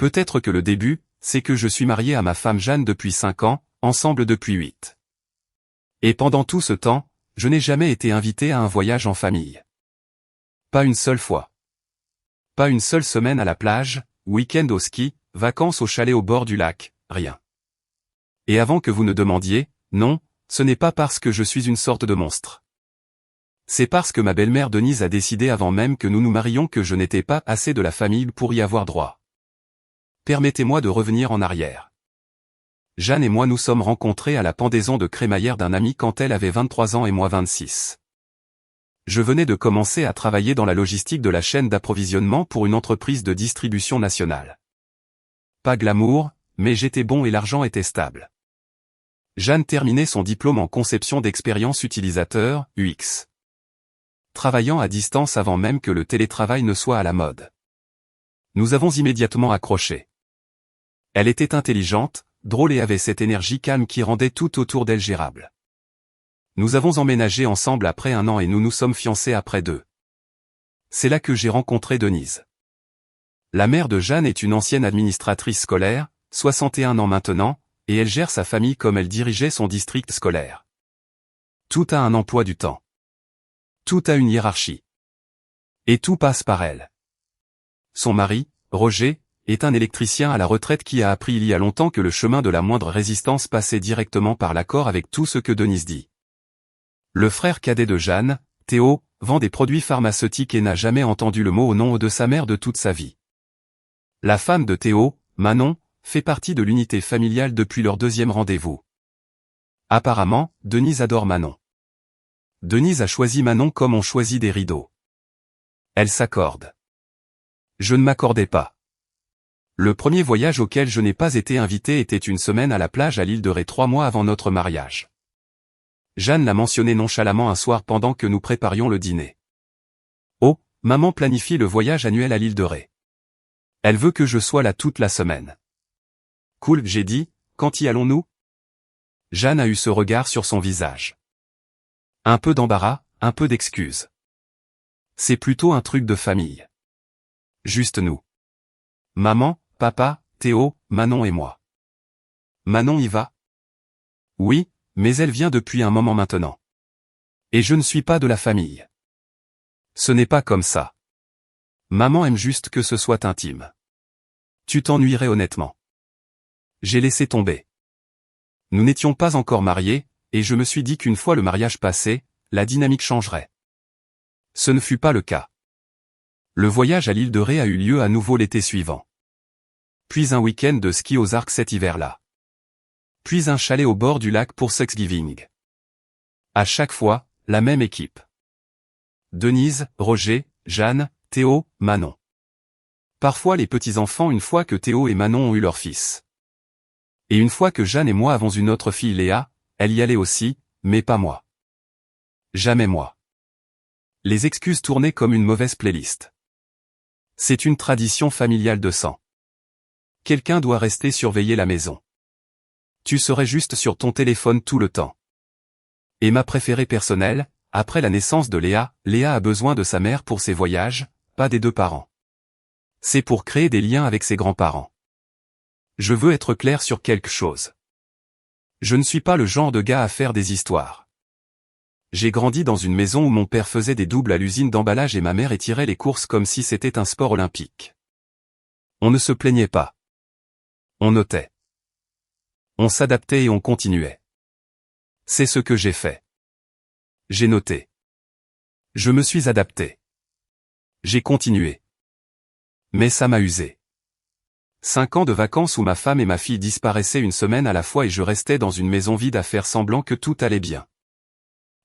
Peut-être que le début, c'est que je suis marié à ma femme Jeanne depuis 5 ans, ensemble depuis 8. Et pendant tout ce temps, je n'ai jamais été invité à un voyage en famille. Pas une seule fois. Pas une seule semaine à la plage, week-end au ski, vacances au chalet au bord du lac, rien. Et avant que vous ne demandiez, non, ce n'est pas parce que je suis une sorte de monstre. C'est parce que ma belle-mère Denise a décidé avant même que nous nous marions que je n'étais pas assez de la famille pour y avoir droit. Permettez-moi de revenir en arrière. Jeanne et moi nous sommes rencontrés à la pendaison de crémaillère d'un ami quand elle avait 23 ans et moi 26. Je venais de commencer à travailler dans la logistique de la chaîne d'approvisionnement pour une entreprise de distribution nationale. Pas glamour, mais j'étais bon et l'argent était stable. Jeanne terminait son diplôme en conception d'expérience utilisateur, UX. Travaillant à distance avant même que le télétravail ne soit à la mode. Nous avons immédiatement accroché. Elle était intelligente, drôle et avait cette énergie calme qui rendait tout autour d'elle gérable. Nous avons emménagé ensemble après 1 an et nous nous sommes fiancés après 2. C'est là que j'ai rencontré Denise. La mère de Jeanne est une ancienne administratrice scolaire, 61 ans maintenant, et elle gère sa famille comme elle dirigeait son district scolaire. Tout a un emploi du temps. Tout a une hiérarchie. Et tout passe par elle. Son mari, Roger, est un électricien à la retraite qui a appris il y a longtemps que le chemin de la moindre résistance passait directement par l'accord avec tout ce que Denise dit. Le frère cadet de Jeanne, Théo, vend des produits pharmaceutiques et n'a jamais entendu le mot au nom de sa mère de toute sa vie. La femme de Théo, Manon, fait partie de l'unité familiale depuis leur 2e rendez-vous. Apparemment, Denise adore Manon. Denise a choisi Manon comme on choisit des rideaux. Elle s'accorde. Je ne m'accordais pas. Le premier voyage auquel je n'ai pas été invité était une semaine à la plage à l'île de Ré 3 mois avant notre mariage. Jeanne l'a mentionné nonchalamment un soir pendant que nous préparions le dîner. Oh, maman planifie le voyage annuel à l'île de Ré. Elle veut que je sois là toute la semaine. Cool, j'ai dit, quand y allons-nous? Jeanne a eu ce regard sur son visage. Un peu d'embarras, un peu d'excuses. C'est plutôt un truc de famille. Juste nous. Maman, papa, Théo, Manon et moi. Manon y va? Oui, mais elle vient depuis un moment maintenant. Et je ne suis pas de la famille. Ce n'est pas comme ça. Maman aime juste que ce soit intime. Tu t'ennuierais honnêtement. J'ai laissé tomber. Nous n'étions pas encore mariés, et je me suis dit qu'une fois le mariage passé, la dynamique changerait. Ce ne fut pas le cas. Le voyage à l'île de Ré a eu lieu à nouveau l'été suivant. Puis un week-end de ski aux Arcs cet hiver-là. Puis un chalet au bord du lac pour Thanksgiving. À chaque fois, la même équipe. Denise, Roger, Jeanne, Théo, Manon. Parfois les petits-enfants une fois que Théo et Manon ont eu leur fils. Et une fois que Jeanne et moi avons une autre fille Léa, elle y allait aussi, mais pas moi. Jamais moi. Les excuses tournaient comme une mauvaise playlist. C'est une tradition familiale de sang. Quelqu'un doit rester surveiller la maison. Tu serais juste sur ton téléphone tout le temps. Et ma préférée personnelle, après la naissance de Léa, Léa a besoin de sa mère pour ses voyages, pas des 2 parents. C'est pour créer des liens avec ses grands-parents. Je veux être clair sur quelque chose. Je ne suis pas le genre de gars à faire des histoires. J'ai grandi dans une maison où mon père faisait des doubles à l'usine d'emballage et ma mère étirait les courses comme si c'était un sport olympique. On ne se plaignait pas. On notait. On s'adaptait et on continuait. C'est ce que j'ai fait. J'ai noté. Je me suis adapté. J'ai continué. Mais ça m'a usé. 5 ans de vacances où ma femme et ma fille disparaissaient une semaine à la fois et je restais dans une maison vide à faire semblant que tout allait bien.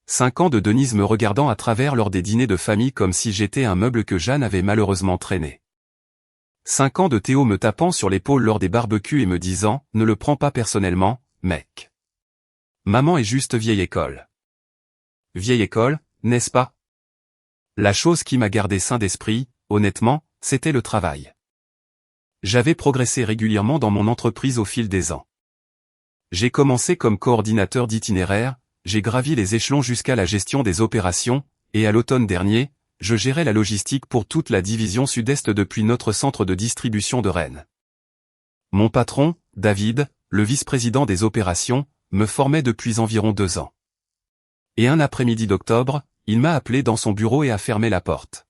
5 ans de Denise me regardant à travers lors des dîners de famille comme si j'étais un meuble que Jeanne avait malheureusement traîné. 5 ans de Théo me tapant sur l'épaule lors des barbecues et me disant « Ne le prends pas personnellement, mec. Maman est juste vieille école. » Vieille école, n'est-ce pas? La chose qui m'a gardé sain d'esprit, honnêtement, c'était le travail. J'avais progressé régulièrement dans mon entreprise au fil des ans. J'ai commencé comme coordinateur d'itinéraire, j'ai gravi les échelons jusqu'à la gestion des opérations, et à l'automne dernier, je gérais la logistique pour toute la division sud-est depuis notre centre de distribution de Rennes. Mon patron, David, le vice-président des opérations, me formait depuis environ 2 ans. Et un après-midi d'octobre, il m'a appelé dans son bureau et a fermé la porte.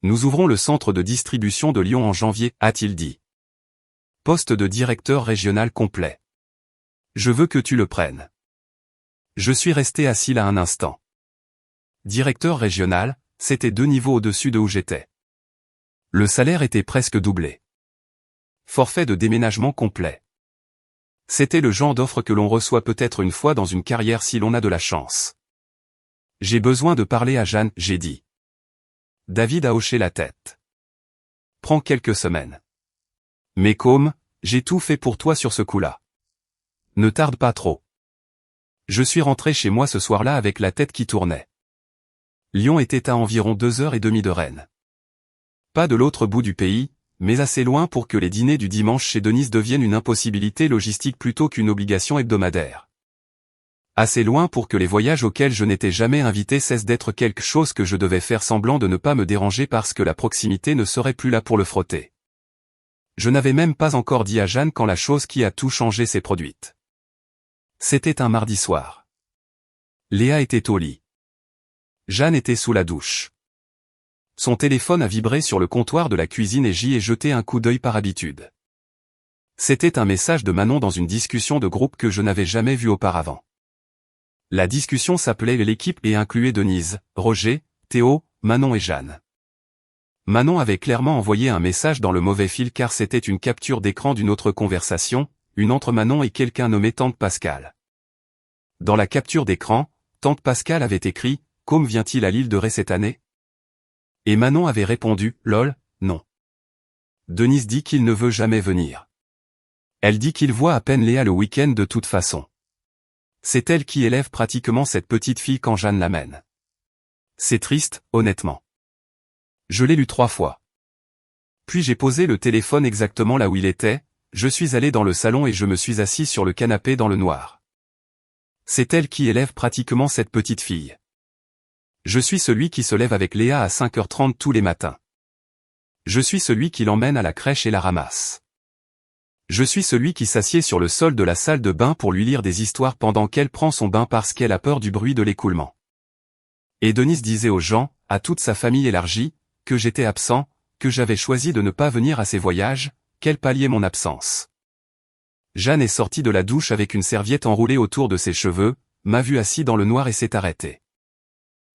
Nous ouvrons le centre de distribution de Lyon en janvier, a-t-il dit. Poste de directeur régional complet. Je veux que tu le prennes. Je suis resté assis là un instant. Directeur régional, c'était 2 niveaux au-dessus de où j'étais. Le salaire était presque doublé. Forfait de déménagement complet. C'était le genre d'offre que l'on reçoit peut-être une fois dans une carrière si l'on a de la chance. J'ai besoin de parler à Jeanne, j'ai dit. David a hoché la tête. Prends quelques semaines. Mais comme, j'ai tout fait pour toi sur ce coup-là. Ne tarde pas trop. Je suis rentré chez moi ce soir-là avec la tête qui tournait. Lyon était à environ 2h30 de Rennes. Pas de l'autre bout du pays, mais assez loin pour que les dîners du dimanche chez Denise deviennent une impossibilité logistique plutôt qu'une obligation hebdomadaire. Assez loin pour que les voyages auxquels je n'étais jamais invité cessent d'être quelque chose que je devais faire semblant de ne pas me déranger parce que la proximité ne serait plus là pour le frotter. Je n'avais même pas encore dit à Jeanne quand la chose qui a tout changé s'est produite. C'était un mardi soir. Léa était au lit. Jeanne était sous la douche. Son téléphone a vibré sur le comptoir de la cuisine et j'y ai jeté un coup d'œil par habitude. C'était un message de Manon dans une discussion de groupe que je n'avais jamais vue auparavant. La discussion s'appelait l'équipe et incluait Denise, Roger, Théo, Manon et Jeanne. Manon avait clairement envoyé un message dans le mauvais fil car c'était une capture d'écran d'une autre conversation, une entre Manon et quelqu'un nommé Tante Pascal. Dans la capture d'écran, Tante Pascal avait écrit « Comme vient-il à l'île de Ré cette année ?» Et Manon avait répondu « Lol, non. » Denise dit qu'il ne veut jamais venir. Elle dit qu'il voit à peine Léa le week-end de toute façon. C'est elle qui élève pratiquement cette petite fille quand Jeanne l'amène. C'est triste, honnêtement. Je l'ai lu 3 fois. Puis j'ai posé le téléphone exactement là où il était, je suis allé dans le salon et je me suis assis sur le canapé dans le noir. C'est elle qui élève pratiquement cette petite fille. Je suis celui qui se lève avec Léa à 5h30 tous les matins. Je suis celui qui l'emmène à la crèche et la ramasse. Je suis celui qui s'assied sur le sol de la salle de bain pour lui lire des histoires pendant qu'elle prend son bain parce qu'elle a peur du bruit de l'écoulement. Et Denise disait aux gens, à toute sa famille élargie, que j'étais absent, que j'avais choisi de ne pas venir à ses voyages, qu'elle palliait mon absence. Jeanne est sortie de la douche avec une serviette enroulée autour de ses cheveux, m'a vu assis dans le noir et s'est arrêtée.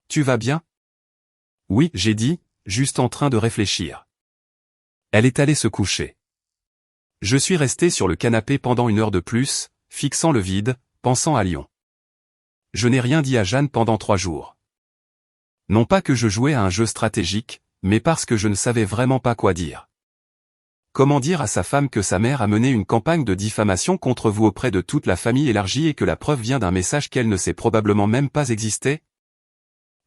« Tu vas bien ?» « Oui, j'ai dit, juste en train de réfléchir. » Elle est allée se coucher. Je suis resté sur le canapé pendant 1 heure de plus, fixant le vide, pensant à Lyon. Je n'ai rien dit à Jeanne pendant 3 jours. Non pas que je jouais à un jeu stratégique, mais parce que je ne savais vraiment pas quoi dire. Comment dire à sa femme que sa mère a mené une campagne de diffamation contre vous auprès de toute la famille élargie et que la preuve vient d'un message qu'elle ne sait probablement même pas exister?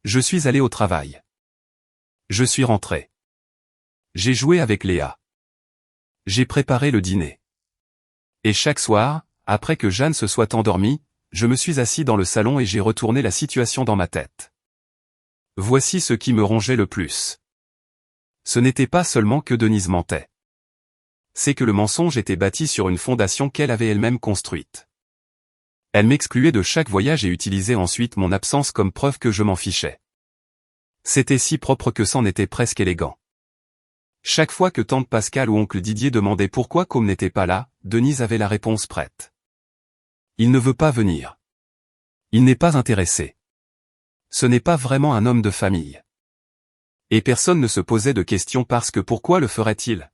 Je suis allé au travail. Je suis rentré. J'ai joué avec Léa. J'ai préparé le dîner. Et chaque soir, après que Jeanne se soit endormie, je me suis assis dans le salon et j'ai retourné la situation dans ma tête. Voici ce qui me rongeait le plus. Ce n'était pas seulement que Denise mentait. C'est que le mensonge était bâti sur une fondation qu'elle avait elle-même construite. Elle m'excluait de chaque voyage et utilisait ensuite mon absence comme preuve que je m'en fichais. C'était si propre que c'en était presque élégant. Chaque fois que tante Pascal ou oncle Didier demandaient pourquoi Com n'était pas là, Denise avait la réponse prête. Il ne veut pas venir. Il n'est pas intéressé. Ce n'est pas vraiment un homme de famille. Et personne ne se posait de questions parce que pourquoi le ferait-il?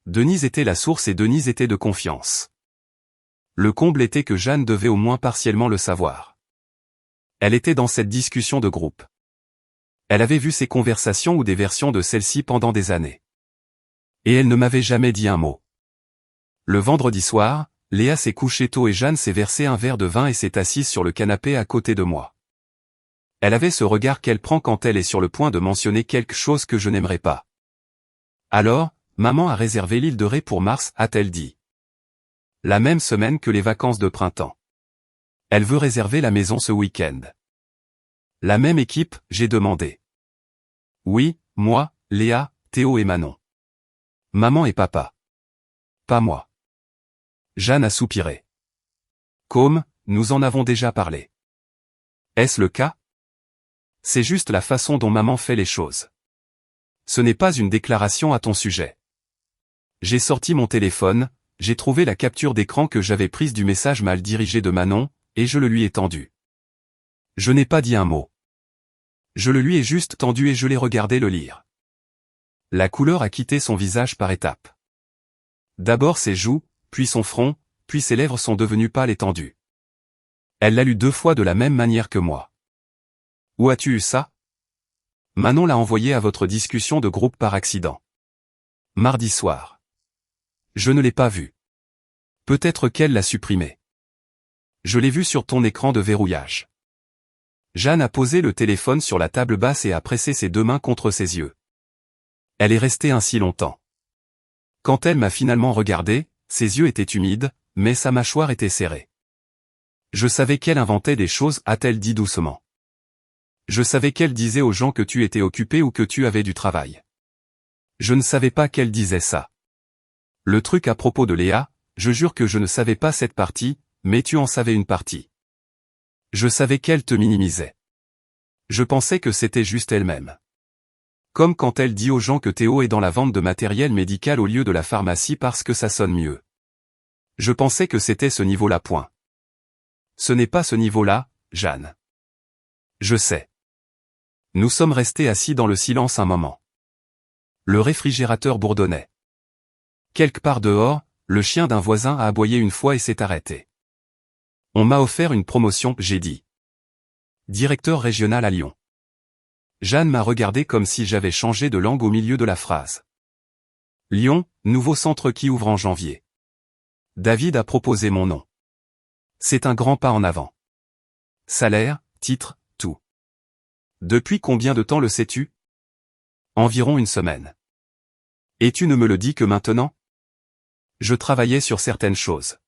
Denise était la source et Denise était de confiance. Le comble était que Jeanne devait au moins partiellement le savoir. Elle était dans cette discussion de groupe. Elle avait vu ces conversations ou des versions de celles-ci pendant des années. Et elle ne m'avait jamais dit un mot. Le vendredi soir, Léa s'est couchée tôt et Jeanne s'est versé un verre de vin et s'est assise sur le canapé à côté de moi. Elle avait ce regard qu'elle prend quand elle est sur le point de mentionner quelque chose que je n'aimerais pas. Alors, maman a réservé l'île de Ré pour mars, a-t-elle dit. La même semaine que les vacances de printemps. Elle veut réserver la maison ce week-end. La même équipe, j'ai demandé. Oui, moi, Léa, Théo et Manon. Maman et papa. pas moi. Jeanne a soupiré. Comme, nous en avons déjà parlé. Est-ce le cas? C'est juste la façon dont maman fait les choses. Ce n'est pas une déclaration à ton sujet. J'ai sorti mon téléphone, j'ai trouvé la capture d'écran que j'avais prise du message mal dirigé de Manon, et je le lui ai tendu. Je n'ai pas dit un mot. Je le lui ai juste tendu et je l'ai regardé le lire. La couleur a quitté son visage par étapes. D'abord ses joues, puis son front, puis ses lèvres sont devenues pâles et tendues. Elle l'a lu 2 fois de la même manière que moi. Où as-tu eu ça? Manon l'a envoyé à votre discussion de groupe par accident. Mardi soir. Je ne l'ai pas vu. Peut-être qu'elle l'a supprimé. Je l'ai vu sur ton écran de verrouillage. Jeanne a posé le téléphone sur la table basse et a pressé ses 2 mains contre ses yeux. Elle est restée ainsi longtemps. Quand elle m'a finalement regardé, ses yeux étaient humides, mais sa mâchoire était serrée. Je savais qu'elle inventait des choses, a-t-elle dit doucement. Je savais qu'elle disait aux gens que tu étais occupé ou que tu avais du travail. Je ne savais pas qu'elle disait ça. Le truc à propos de Léa, je jure que je ne savais pas cette partie, mais tu en savais une partie. Je savais qu'elle te minimisait. Je pensais que c'était juste elle-même. Comme quand elle dit aux gens que Théo est dans la vente de matériel médical au lieu de la pharmacie parce que ça sonne mieux. Je pensais que c'était ce niveau-là point. Ce n'est pas ce niveau-là, Jeanne. Je sais. Nous sommes restés assis dans le silence un moment. Le réfrigérateur bourdonnait. Quelque part dehors, le chien d'un voisin a aboyé une fois et s'est arrêté. On m'a offert une promotion, j'ai dit. Directeur régional à Lyon. Jeanne m'a regardé comme si j'avais changé de langue au milieu de la phrase. Lyon, nouveau centre qui ouvre en janvier. David a proposé mon nom. C'est un grand pas en avant. Salaire, titre, tout. Depuis combien de temps le sais-tu? Environ une semaine. Et tu ne me le dis que maintenant? Je travaillais sur certaines choses.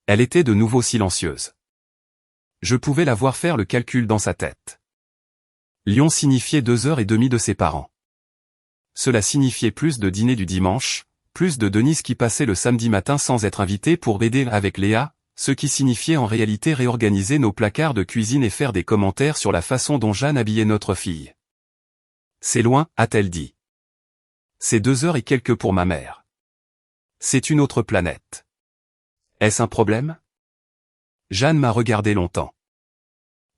Elle était de nouveau silencieuse. Je pouvais la voir faire le calcul dans sa tête. Lyon signifiait 2h30 de ses parents. Cela signifiait plus de dîner du dimanche, plus de Denise qui passait le samedi matin sans être invitée pour aider avec Léa, ce qui signifiait en réalité réorganiser nos placards de cuisine et faire des commentaires sur la façon dont Jeanne habillait notre fille. C'est loin, a-t-elle dit. C'est 2 heures et quelques pour ma mère. C'est une autre planète. Est-ce un problème? Jeanne m'a regardé longtemps.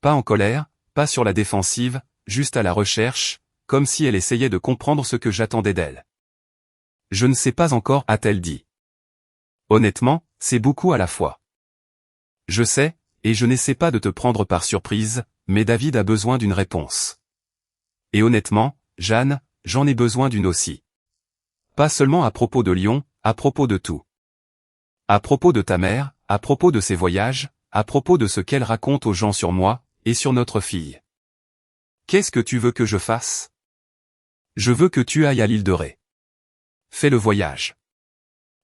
Pas en colère, pas sur la défensive, juste à la recherche, comme si elle essayait de comprendre ce que j'attendais d'elle. Je ne sais pas encore, a-t-elle dit. Honnêtement, c'est beaucoup à la fois. Je sais, et je n'essaie pas de te prendre par surprise, mais David a besoin d'une réponse. Et honnêtement, Jeanne, j'en ai besoin d'une aussi. Pas seulement à propos de Lyon, à propos de tout. À propos de ta mère, à propos de ses voyages, à propos de ce qu'elle raconte aux gens sur moi, et sur notre fille. Qu'est-ce que tu veux que je fasse? Je veux que tu ailles à l'île de Ré. Fais le voyage.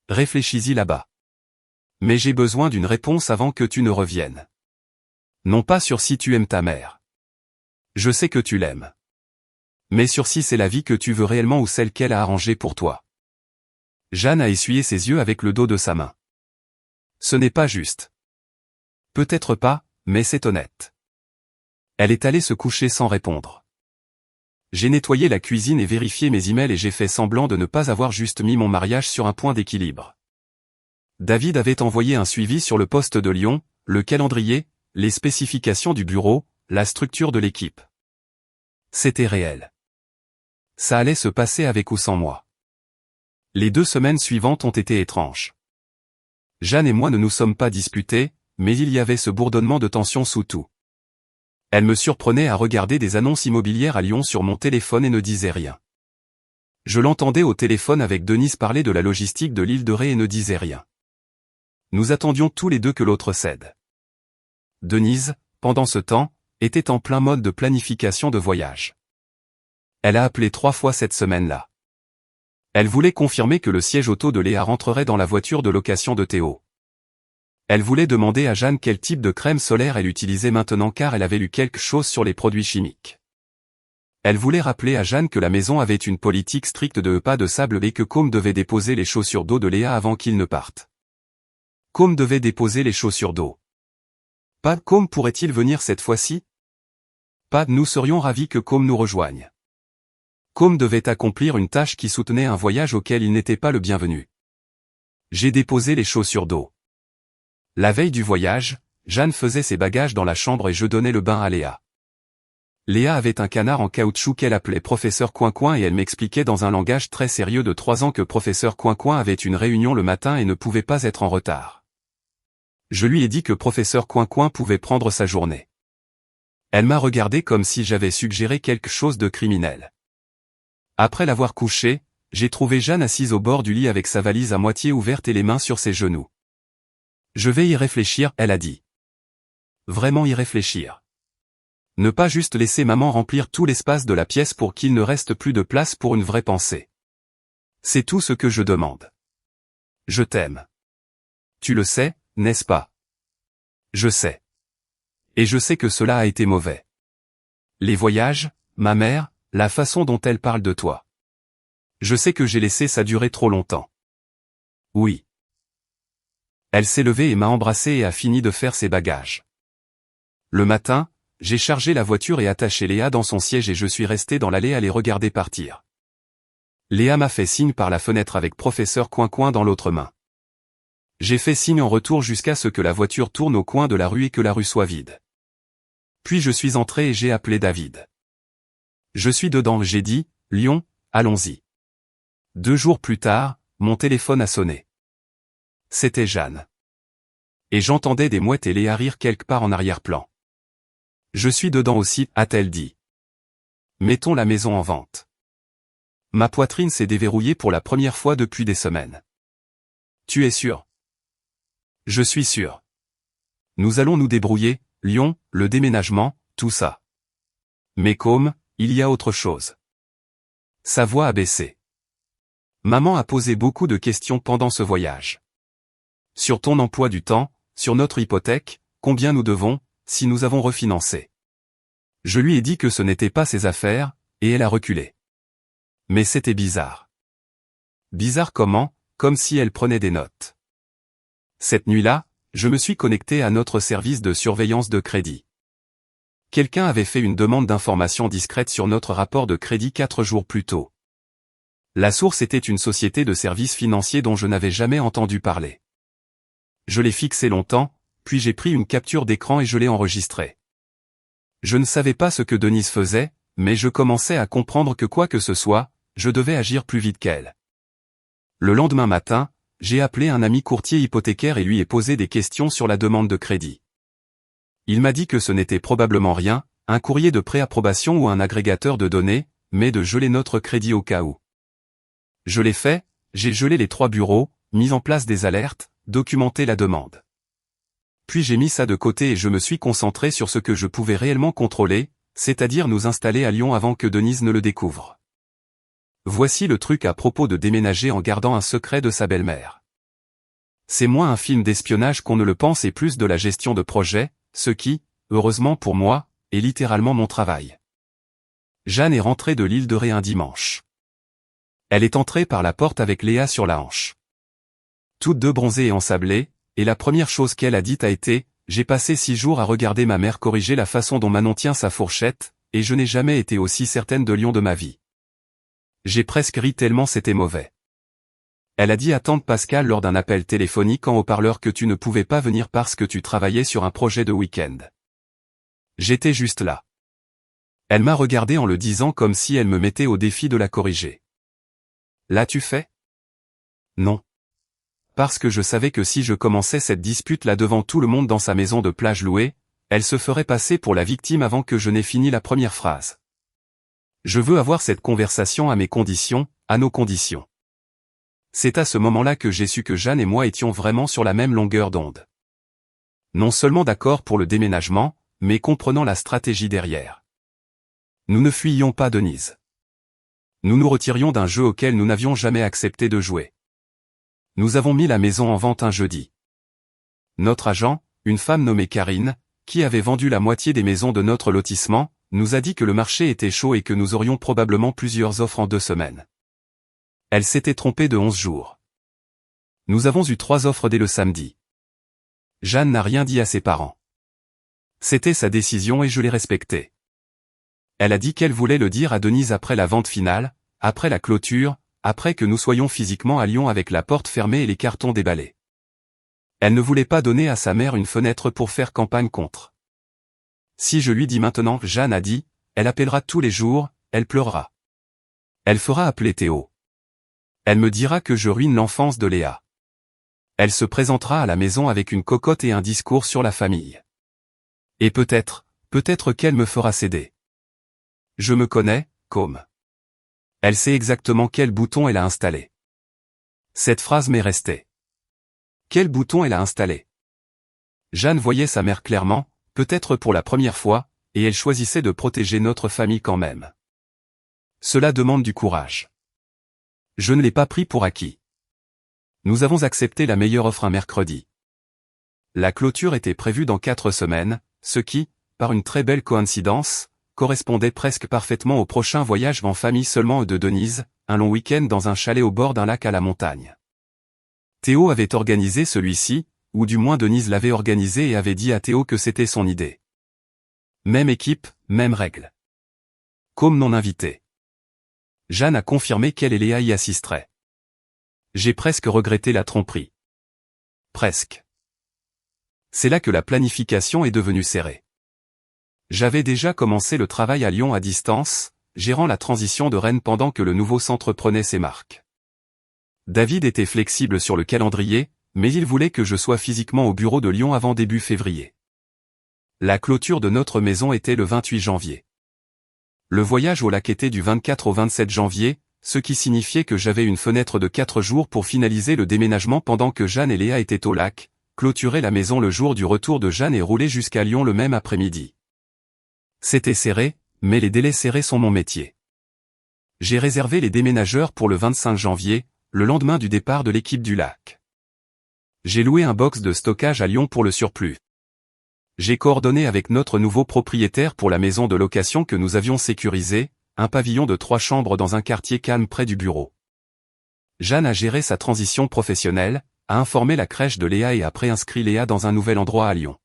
Réfléchis-y là-bas. Mais j'ai besoin d'une réponse avant que tu ne reviennes. Non pas sur si tu aimes ta mère. Je sais que tu l'aimes. Mais sur si c'est la vie que tu veux réellement ou celle qu'elle a arrangée pour toi. Jeanne a essuyé ses yeux avec le dos de sa main. Ce n'est pas juste. Peut-être pas, mais c'est honnête. Elle est allée se coucher sans répondre. J'ai nettoyé la cuisine et vérifié mes emails et j'ai fait semblant de ne pas avoir juste mis mon mariage sur un point d'équilibre. David avait envoyé un suivi sur le poste de Lyon, le calendrier, les spécifications du bureau, la structure de l'équipe. C'était réel. Ça allait se passer avec ou sans moi. Les 2 semaines suivantes ont été étranges. Jeanne et moi ne nous sommes pas disputés, mais il y avait ce bourdonnement de tension sous tout. Elle me surprenait à regarder des annonces immobilières à Lyon sur mon téléphone et ne disait rien. Je l'entendais au téléphone avec Denise parler de la logistique de l'île de Ré et ne disait rien. Nous attendions tous les deux que l'autre cède. Denise, pendant ce temps, était en plein mode de planification de voyage. Elle a appelé 3 fois cette semaine-là. Elle voulait confirmer que le siège auto de Léa rentrerait dans la voiture de location de Théo. Elle voulait demander à Jeanne quel type de crème solaire elle utilisait maintenant car elle avait lu quelque chose sur les produits chimiques. Elle voulait rappeler à Jeanne que la maison avait une politique stricte de pas de sable et que Côme devait déposer les chaussures d'eau de Léa avant qu'il ne parte. Côme devait déposer les chaussures d'eau. Pas Côme pourrait-il venir cette fois-ci? Pas, nous serions ravis que Côme nous rejoigne. Côme devait accomplir une tâche qui soutenait un voyage auquel il n'était pas le bienvenu. J'ai déposé les chaussures d'eau. La veille du voyage, Jeanne faisait ses bagages dans la chambre et je donnais le bain à Léa. Léa avait un canard en caoutchouc qu'elle appelait Professeur Coin-Coin et elle m'expliquait dans un langage très sérieux de 3 ans que Professeur Coin-Coin avait une réunion le matin et ne pouvait pas être en retard. Je lui ai dit que Professeur Coin-Coin pouvait prendre sa journée. Elle m'a regardé comme si j'avais suggéré quelque chose de criminel. Après l'avoir couchée, j'ai trouvé Jeanne assise au bord du lit avec sa valise à moitié ouverte et les mains sur ses genoux. Je vais y réfléchir, elle a dit. Vraiment y réfléchir. Ne pas juste laisser maman remplir tout l'espace de la pièce pour qu'il ne reste plus de place pour une vraie pensée. C'est tout ce que je demande. Je t'aime. Tu le sais, n'est-ce pas? Je sais. Et je sais que cela a été mauvais. Les voyages, ma mère, la façon dont elle parle de toi. Je sais que j'ai laissé ça durer trop longtemps. Oui. Elle s'est levée et m'a embrassé et a fini de faire ses bagages. Le matin, j'ai chargé la voiture et attaché Léa dans son siège et je suis resté dans l'allée à les regarder partir. Léa m'a fait signe par la fenêtre avec Professeur Coin-Coin dans l'autre main. J'ai fait signe en retour jusqu'à ce que la voiture tourne au coin de la rue et que la rue soit vide. Puis je suis entré et j'ai appelé David. Je suis dedans, j'ai dit, Lyon, allons-y. 2 jours plus tard, mon téléphone a sonné. C'était Jeanne. Et j'entendais des mouettes et Léa rire quelque part en arrière-plan. Je suis dedans aussi, a-t-elle dit. Mettons la maison en vente. Ma poitrine s'est déverrouillée pour la première fois depuis des semaines. Tu es sûr? Je suis sûr. Nous allons nous débrouiller, Lyon, le déménagement, tout ça. Mais comme, il y a autre chose. Sa voix a baissé. Maman a posé beaucoup de questions pendant ce voyage. Sur ton emploi du temps, sur notre hypothèque, combien nous devons, si nous avons refinancé. Je lui ai dit que ce n'était pas ses affaires, et elle a reculé. Mais c'était bizarre. Bizarre comment, comme si elle prenait des notes. Cette nuit-là, je me suis connecté à notre service de surveillance de crédit. Quelqu'un avait fait une demande d'information discrète sur notre rapport de crédit 4 jours plus tôt. La source était une société de services financiers dont je n'avais jamais entendu parler. Je l'ai fixé longtemps, puis j'ai pris une capture d'écran et je l'ai enregistrée. Je ne savais pas ce que Denise faisait, mais je commençais à comprendre que quoi que ce soit, je devais agir plus vite qu'elle. Le lendemain matin, j'ai appelé un ami courtier hypothécaire et lui ai posé des questions sur la demande de crédit. Il m'a dit que ce n'était probablement rien, un courrier de préapprobation ou un agrégateur de données, mais de geler notre crédit au cas où. Je l'ai fait, j'ai gelé les 3 bureaux, mis en place des alertes, documenté la demande. Puis j'ai mis ça de côté et je me suis concentré sur ce que je pouvais réellement contrôler, c'est-à-dire nous installer à Lyon avant que Denise ne le découvre. Voici le truc à propos de déménager en gardant un secret de sa belle-mère. C'est moins un film d'espionnage qu'on ne le pense et plus de la gestion de projet, ce qui, heureusement pour moi, est littéralement mon travail. Jeanne est rentrée de l'île de Ré un dimanche. Elle est entrée par la porte avec Léa sur la hanche. Toutes deux bronzées et ensablées, et la première chose qu'elle a dite a été « J'ai passé 6 jours à regarder ma mère corriger la façon dont Manon tient sa fourchette, et je n'ai jamais été aussi certaine de Lyon de ma vie. » J'ai presque ri tellement c'était mauvais. Elle a dit à tante Pascal lors d'un appel téléphonique en haut-parleur que tu ne pouvais pas venir parce que tu travaillais sur un projet de week-end. J'étais juste là. Elle m'a regardé en le disant comme si elle me mettait au défi de la corriger. L'as-tu fait? Non. Parce que je savais que si je commençais cette dispute là devant tout le monde dans sa maison de plage louée, elle se ferait passer pour la victime avant que je n'ai fini la première phrase. Je veux avoir cette conversation à mes conditions, à nos conditions. C'est à ce moment-là que j'ai su que Jeanne et moi étions vraiment sur la même longueur d'onde. Non seulement d'accord pour le déménagement, mais comprenant la stratégie derrière. Nous ne fuyions pas Denise. Nous nous retirions d'un jeu auquel nous n'avions jamais accepté de jouer. Nous avons mis la maison en vente un jeudi. Notre agent, une femme nommée Karine, qui avait vendu la moitié des maisons de notre lotissement, nous a dit que le marché était chaud et que nous aurions probablement plusieurs offres en 2 semaines. Elle s'était trompée de 11 jours. Nous avons eu 3 offres dès le samedi. Jeanne n'a rien dit à ses parents. C'était sa décision et je l'ai respectée. Elle a dit qu'elle voulait le dire à Denise après la vente finale, après la clôture, après que nous soyons physiquement à Lyon avec la porte fermée et les cartons déballés. Elle ne voulait pas donner à sa mère une fenêtre pour faire campagne contre. Si je lui dis maintenant, Jeanne a dit, elle appellera tous les jours, elle pleurera. Elle fera appeler Théo. Elle me dira que je ruine l'enfance de Léa. Elle se présentera à la maison avec une cocotte et un discours sur la famille. Et peut-être qu'elle me fera céder. Je me connais, comme. Elle sait exactement quel bouton elle a installé. Cette phrase m'est restée. Quel bouton elle a installé? Jeanne voyait sa mère clairement, peut-être pour la première fois, et elle choisissait de protéger notre famille quand même. Cela demande du courage. Je ne l'ai pas pris pour acquis. Nous avons accepté la meilleure offre un mercredi. La clôture était prévue dans 4 semaines, ce qui, par une très belle coïncidence, correspondait presque parfaitement au prochain voyage en famille seulement de Denise, un long week-end dans un chalet au bord d'un lac à la montagne. Théo avait organisé celui-ci, ou du moins Denise l'avait organisé et avait dit à Théo que c'était son idée. Même équipe, même règle. Comme non invité. Jeanne a confirmé qu'elle et Léa y assisteraient. J'ai presque regretté la tromperie. Presque. C'est là que la planification est devenue serrée. J'avais déjà commencé le travail à Lyon à distance, gérant la transition de Rennes pendant que le nouveau centre prenait ses marques. David était flexible sur le calendrier, mais il voulait que je sois physiquement au bureau de Lyon avant début février. La clôture de notre maison était le 28 janvier. Le voyage au lac était du 24 au 27 janvier, ce qui signifiait que j'avais une fenêtre de 4 jours pour finaliser le déménagement pendant que Jeanne et Léa étaient au lac, clôturer la maison le jour du retour de Jeanne et rouler jusqu'à Lyon le même après-midi. C'était serré, mais les délais serrés sont mon métier. J'ai réservé les déménageurs pour le 25 janvier, le lendemain du départ de l'équipe du lac. J'ai loué un box de stockage à Lyon pour le surplus. J'ai coordonné avec notre nouveau propriétaire pour la maison de location que nous avions sécurisée, un pavillon de 3 chambres dans un quartier calme près du bureau. Jeanne a géré sa transition professionnelle, a informé la crèche de Léa et a préinscrit Léa dans un nouvel endroit à Lyon.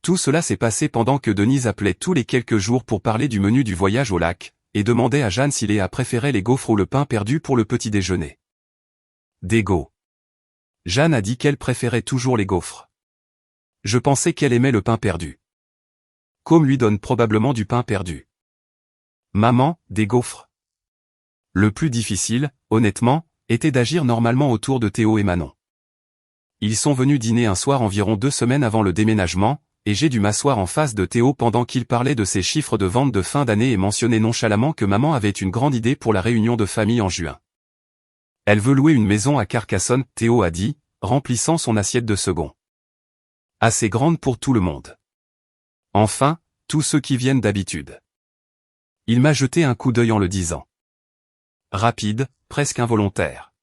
Tout cela s'est passé pendant que Denise appelait tous les quelques jours pour parler du menu du voyage au lac, et demandait à Jeanne si Léa préférait les gaufres ou le pain perdu pour le petit déjeuner. Des gaufres. Jeanne a dit qu'elle préférait toujours les gaufres. Je pensais qu'elle aimait le pain perdu. Com lui donne probablement du pain perdu. Maman, des gaufres. Le plus difficile, honnêtement, était d'agir normalement autour de Théo et Manon. Ils sont venus dîner un soir environ 2 semaines avant le déménagement, et j'ai dû m'asseoir en face de Théo pendant qu'il parlait de ses chiffres de vente de fin d'année et mentionnait nonchalamment que maman avait une grande idée pour la réunion de famille en juin. Elle veut louer une maison à Carcassonne, Théo a dit, remplissant son assiette de second. Assez grande pour tout le monde. Enfin, tous ceux qui viennent d'habitude. Il m'a jeté un coup d'œil en le disant. Rapide, presque involontaire.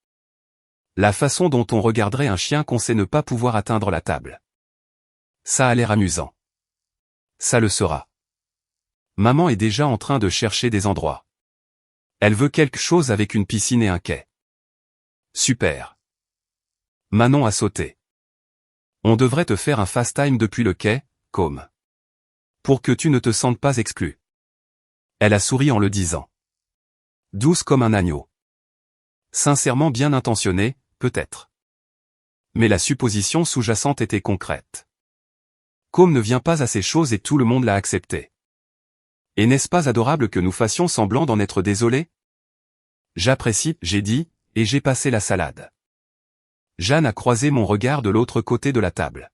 La façon dont on regarderait un chien qu'on sait ne pas pouvoir atteindre la table. Ça a l'air amusant. Ça le sera. Maman est déjà en train de chercher des endroits. Elle veut quelque chose avec une piscine et un quai. Super. Manon a sauté. On devrait te faire un fast time depuis le quai, comme. Pour que tu ne te sentes pas exclu. Elle a souri en le disant. Douce comme un agneau. Sincèrement bien intentionnée, peut-être. Mais la supposition sous-jacente était concrète. Com ne vient pas à ces choses et tout le monde l'a accepté. Et n'est-ce pas adorable que nous fassions semblant d'en être désolés? J'apprécie, j'ai dit, et j'ai passé la salade. Jeanne a croisé mon regard de l'autre côté de la table.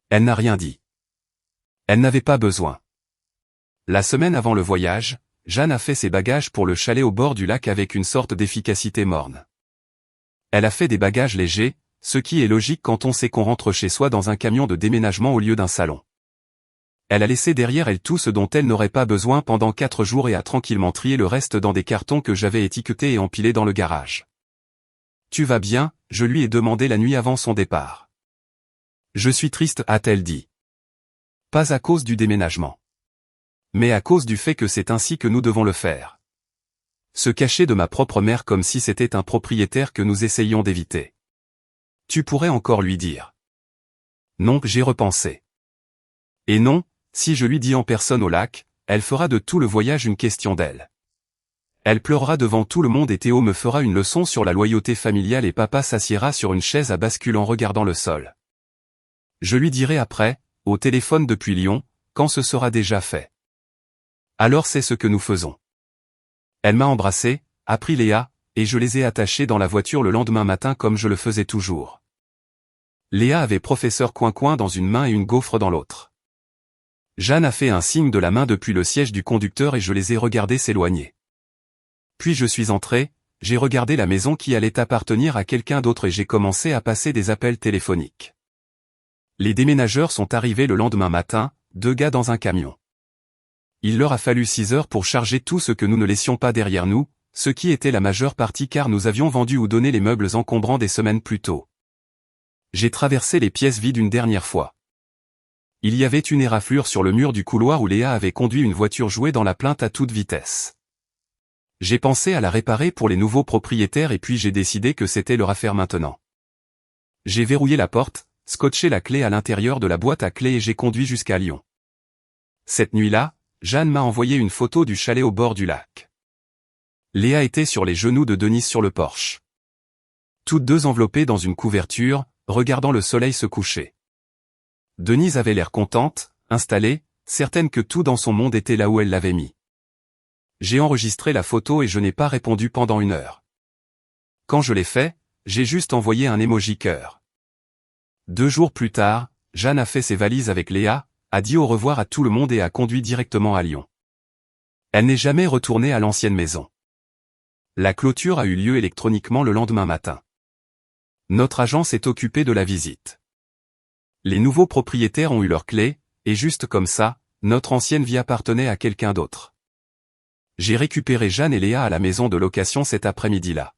Elle n'a rien dit. Elle n'avait pas besoin. La semaine avant le voyage, Jeanne a fait ses bagages pour le chalet au bord du lac avec une sorte d'efficacité morne. Elle a fait des bagages légers, ce qui est logique quand on sait qu'on rentre chez soi dans un camion de déménagement au lieu d'un salon. Elle a laissé derrière elle tout ce dont elle n'aurait pas besoin pendant 4 jours et a tranquillement trié le reste dans des cartons que j'avais étiquetés et empilés dans le garage. Tu vas bien, je lui ai demandé la nuit avant son départ. Je suis triste, a-t-elle dit. Pas à cause du déménagement. mais à cause du fait que c'est ainsi que nous devons le faire. Se cacher de ma propre mère comme si c'était un propriétaire que nous essayions d'éviter. Tu pourrais encore lui dire. Non, j'ai repensé. Et non, si je lui dis en personne au lac, elle fera de tout le voyage une question d'elle. Elle pleurera devant tout le monde et Théo me fera une leçon sur la loyauté familiale et papa s'assiera sur une chaise à bascule en regardant le sol. Je lui dirai après, au téléphone depuis Lyon, quand ce sera déjà fait. Alors c'est ce que nous faisons. Elle m'a embrassé, a pris Léa, et je les ai attachés dans la voiture le lendemain matin comme je le faisais toujours. Léa avait professeur Coin-Coin dans une main et une gaufre dans l'autre. Jeanne a fait un signe de la main depuis le siège du conducteur et je les ai regardés s'éloigner. Puis je suis entré, j'ai regardé la maison qui allait appartenir à quelqu'un d'autre et j'ai commencé à passer des appels téléphoniques. Les déménageurs sont arrivés le lendemain matin, 2 gars dans un camion. Il leur a fallu 6 heures pour charger tout ce que nous ne laissions pas derrière nous, ce qui était la majeure partie car nous avions vendu ou donné les meubles encombrants des semaines plus tôt. J'ai traversé les pièces vides une dernière fois. Il y avait une éraflure sur le mur du couloir où Léa avait conduit une voiture jouée dans la plainte à toute vitesse. J'ai pensé à la réparer pour les nouveaux propriétaires et puis j'ai décidé que c'était leur affaire maintenant. J'ai verrouillé la porte, scotché la clé à l'intérieur de la boîte à clés et j'ai conduit jusqu'à Lyon. Cette nuit-là, Jeanne m'a envoyé une photo du chalet au bord du lac. Léa était sur les genoux de Denise sur le porche. Toutes deux enveloppées dans une couverture, regardant le soleil se coucher. Denise avait l'air contente, installée, certaine que tout dans son monde était là où elle l'avait mis. J'ai enregistré la photo et je n'ai pas répondu pendant 1 heure. Quand je l'ai fait, j'ai juste envoyé un emoji cœur. 2 jours plus tard, Jeanne a fait ses valises avec Léa, a dit au revoir à tout le monde et a conduit directement à Lyon. Elle n'est jamais retournée à l'ancienne maison. La clôture a eu lieu électroniquement le lendemain matin. Notre agent s'est occupé de la visite. Les nouveaux propriétaires ont eu leurs clés, et juste comme ça, notre ancienne vie appartenait à quelqu'un d'autre. J'ai récupéré Jeanne et Léa à la maison de location cet après-midi-là.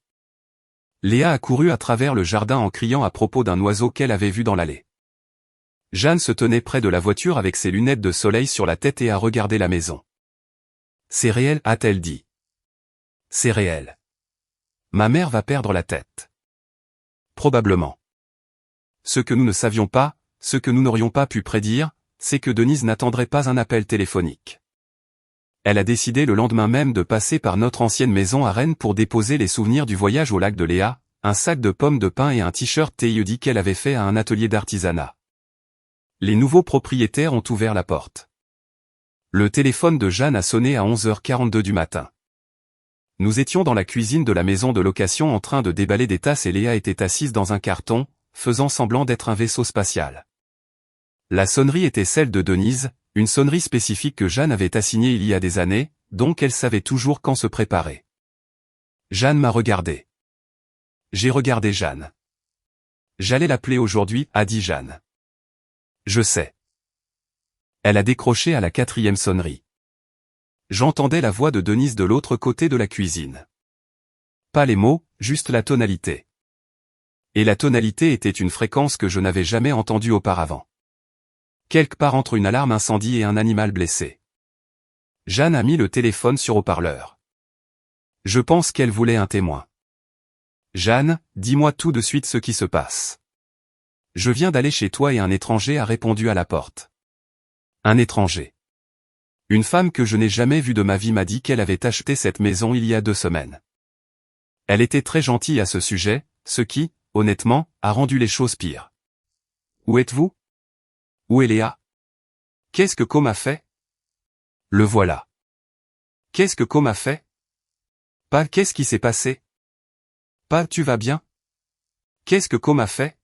Léa a couru à travers le jardin en criant à propos d'un oiseau qu'elle avait vu dans l'allée. Jeanne se tenait près de la voiture avec ses lunettes de soleil sur la tête et a regardé la maison. C'est réel, a-t-elle dit. C'est réel. Ma mère va perdre la tête. Probablement. Ce que nous ne savions pas, ce que nous n'aurions pas pu prédire, c'est que Denise n'attendrait pas un appel téléphonique. Elle a décidé le lendemain même de passer par notre ancienne maison à Rennes pour déposer les souvenirs du voyage au lac de Léa, un sac de pommes de pin et un t-shirt TIED qu'elle avait fait à un atelier d'artisanat. Les nouveaux propriétaires ont ouvert la porte. Le téléphone de Jeanne a sonné à 11h42 du matin. Nous étions dans la cuisine de la maison de location en train de déballer des tasses et Léa était assise dans un carton, faisant semblant d'être un vaisseau spatial. La sonnerie était celle de Denise, une sonnerie spécifique que Jeanne avait assignée il y a des années, donc elle savait toujours quand se préparer. Jeanne m'a regardé. J'ai regardé Jeanne. J'allais l'appeler aujourd'hui, a dit Jeanne. Je sais. Elle a décroché à la 4e sonnerie. J'entendais la voix de Denise de l'autre côté de la cuisine. Pas les mots, juste la tonalité. Et la tonalité était une fréquence que je n'avais jamais entendue auparavant. Quelque part entre une alarme incendie et un animal blessé. Jeanne a mis le téléphone sur haut-parleur. Je pense qu'elle voulait un témoin. Jeanne, dis-moi tout de suite ce qui se passe. Je viens d'aller chez toi et un étranger a répondu à la porte. Un étranger. Une femme que je n'ai jamais vue de ma vie m'a dit qu'elle avait acheté cette maison il y a 2 semaines. Elle était très gentille à ce sujet, ce qui, honnêtement, a rendu les choses pires. Où êtes-vous? Où est Léa? Qu'est-ce que Com a fait? Le voilà. Qu'est-ce que Com a fait? Pas qu'est-ce qui s'est passé? Pas tu vas bien? Qu'est-ce que Com a fait?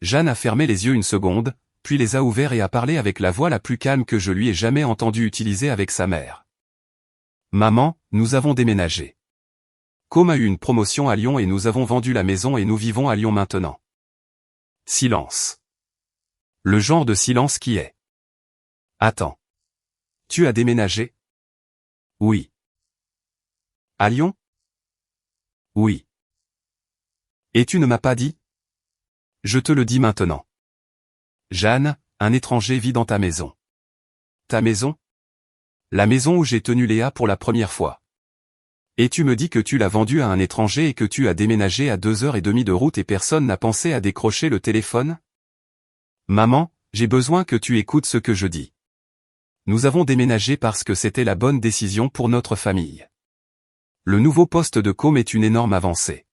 Jeanne a fermé les yeux une seconde, puis les a ouverts et a parlé avec la voix la plus calme que je lui ai jamais entendue utiliser avec sa mère. Maman, nous avons déménagé. Com a eu une promotion à Lyon et nous avons vendu la maison et nous vivons à Lyon maintenant. Silence. Le genre de silence qui est. Attends. Tu as déménagé? Oui. À Lyon? Oui. Et tu ne m'as pas dit? Je te le dis maintenant. Jeanne, un étranger vit dans ta maison. Ta maison? La maison où j'ai tenu Léa pour la première fois. Et tu me dis que tu l'as vendue à un étranger et que tu as déménagé à 2h30 de route et personne n'a pensé à décrocher le téléphone? Maman, j'ai besoin que tu écoutes ce que je dis. Nous avons déménagé parce que c'était la bonne décision pour notre famille. Le nouveau poste de com est une énorme avancée.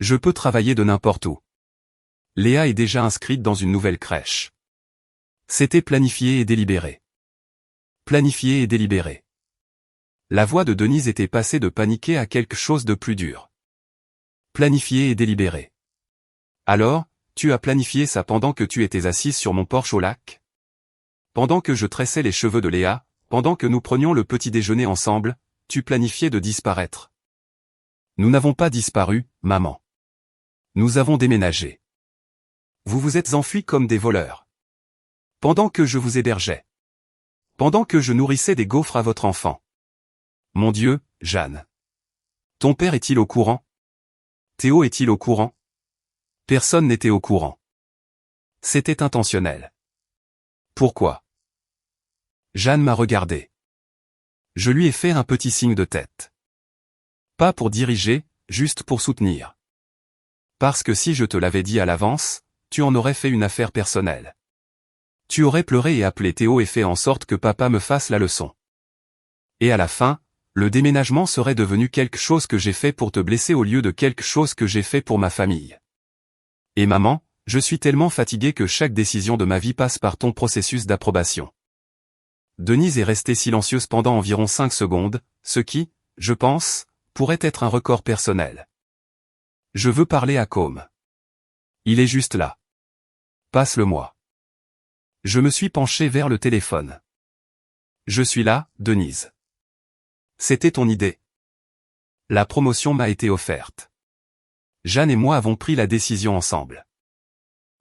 Je peux travailler de n'importe où. Léa est déjà inscrite dans une nouvelle crèche. C'était planifié et délibéré. Planifié et délibéré. La voix de Denise était passée de paniquer à quelque chose de plus dur. Planifié et délibéré. Alors, tu as planifié ça pendant que tu étais assise sur mon porche au lac? Pendant que je tressais les cheveux de Léa, pendant que nous prenions le petit déjeuner ensemble, tu planifiais de disparaître. Nous n'avons pas disparu, maman. Nous avons déménagé. Vous vous êtes enfuis comme des voleurs. Pendant que je vous hébergeais. Pendant que je nourrissais des gaufres à votre enfant. Mon Dieu, Jeanne. Ton père est-il au courant? Théo est-il au courant? Personne n'était au courant. C'était intentionnel. Pourquoi? Jeanne m'a regardé. Je lui ai fait un petit signe de tête. Pas pour diriger, juste pour soutenir. Parce que si je te l'avais dit à l'avance, tu en aurais fait une affaire personnelle. Tu aurais pleuré et appelé Théo et fait en sorte que papa me fasse la leçon. Et à la fin, le déménagement serait devenu quelque chose que j'ai fait pour te blesser au lieu de quelque chose que j'ai fait pour ma famille. Et maman, je suis tellement fatigué que chaque décision de ma vie passe par ton processus d'approbation. Denise est restée silencieuse pendant environ 5 secondes, ce qui, je pense, pourrait être un record personnel. Je veux parler à Com. Il est juste là. Passe-le-moi. Je me suis penché vers le téléphone. Je suis là, Denise. C'était ton idée. La promotion m'a été offerte. Jeanne et moi avons pris la décision ensemble.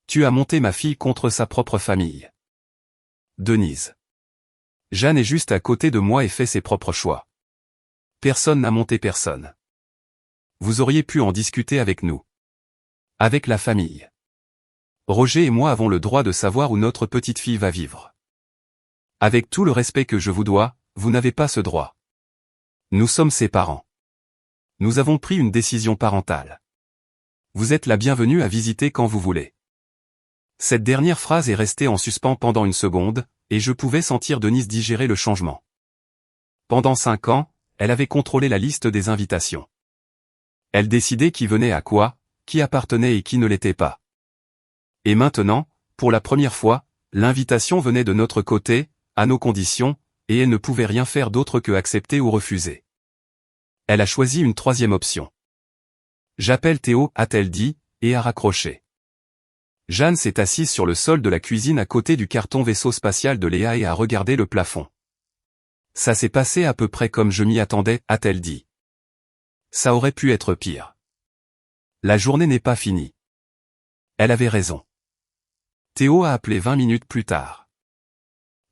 Tu as monté ma fille contre sa propre famille. Denise. Jeanne est juste à côté de moi et fait ses propres choix. Personne n'a monté personne. Vous auriez pu en discuter avec nous. Avec la famille. Roger et moi avons le droit de savoir où notre petite fille va vivre. Avec tout le respect que je vous dois, vous n'avez pas ce droit. Nous sommes ses parents. Nous avons pris une décision parentale. Vous êtes la bienvenue à visiter quand vous voulez. Cette dernière phrase est restée en suspens pendant une seconde, et je pouvais sentir Denise digérer le changement. Pendant 5 ans, elle avait contrôlé la liste des invitations. Elle décidait qui venait à quoi, qui appartenait et qui ne l'était pas. Et maintenant, pour la première fois, l'invitation venait de notre côté, à nos conditions, et elle ne pouvait rien faire d'autre que accepter ou refuser. Elle a choisi une 3e option. J'appelle Théo, a-t-elle dit, et a raccroché. Jeanne s'est assise sur le sol de la cuisine à côté du carton vaisseau spatial de Léa et a regardé le plafond. Ça s'est passé à peu près comme je m'y attendais, a-t-elle dit. Ça aurait pu être pire. La journée n'est pas finie. Elle avait raison. Théo a appelé 20 minutes plus tard.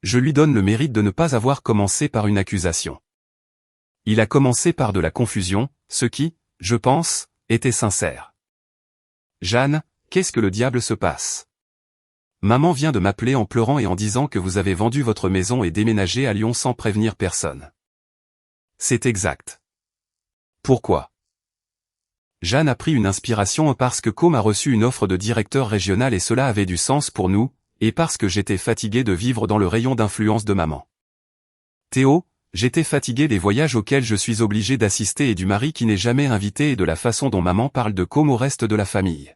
Je lui donne le mérite de ne pas avoir commencé par une accusation. Il a commencé par de la confusion, ce qui, je pense, était sincère. Jeanne, qu'est-ce que le diable se passe? Maman vient de m'appeler en pleurant et en disant que vous avez vendu votre maison et déménagé à Lyon sans prévenir personne. C'est exact. Pourquoi? Jeanne a pris une inspiration parce que Com a reçu une offre de directeur régional et cela avait du sens pour nous, et parce que j'étais fatigué de vivre dans le rayon d'influence de maman. Théo, j'étais fatigué des voyages auxquels je suis obligé d'assister et du mari qui n'est jamais invité et de la façon dont maman parle de Com au reste de la famille.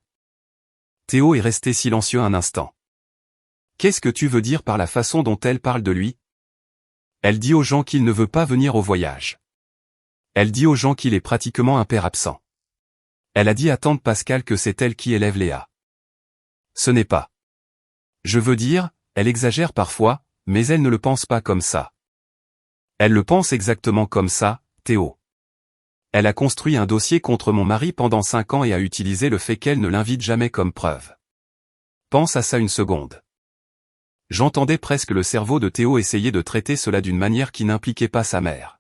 Théo est resté silencieux un instant. Qu'est-ce que tu veux dire par la façon dont elle parle de lui? Elle dit aux gens qu'il ne veut pas venir au voyage. Elle dit aux gens qu'il est pratiquement un père absent. Elle a dit à tante Pascal que c'est elle qui élève Léa. Ce n'est pas. Je veux dire, elle exagère parfois, mais elle ne le pense pas comme ça. Elle le pense exactement comme ça, Théo. Elle a construit un dossier contre mon mari pendant 5 ans et a utilisé le fait qu'elle ne l'invite jamais comme preuve. Pense à ça une seconde. J'entendais presque le cerveau de Théo essayer de traiter cela d'une manière qui n'impliquait pas sa mère.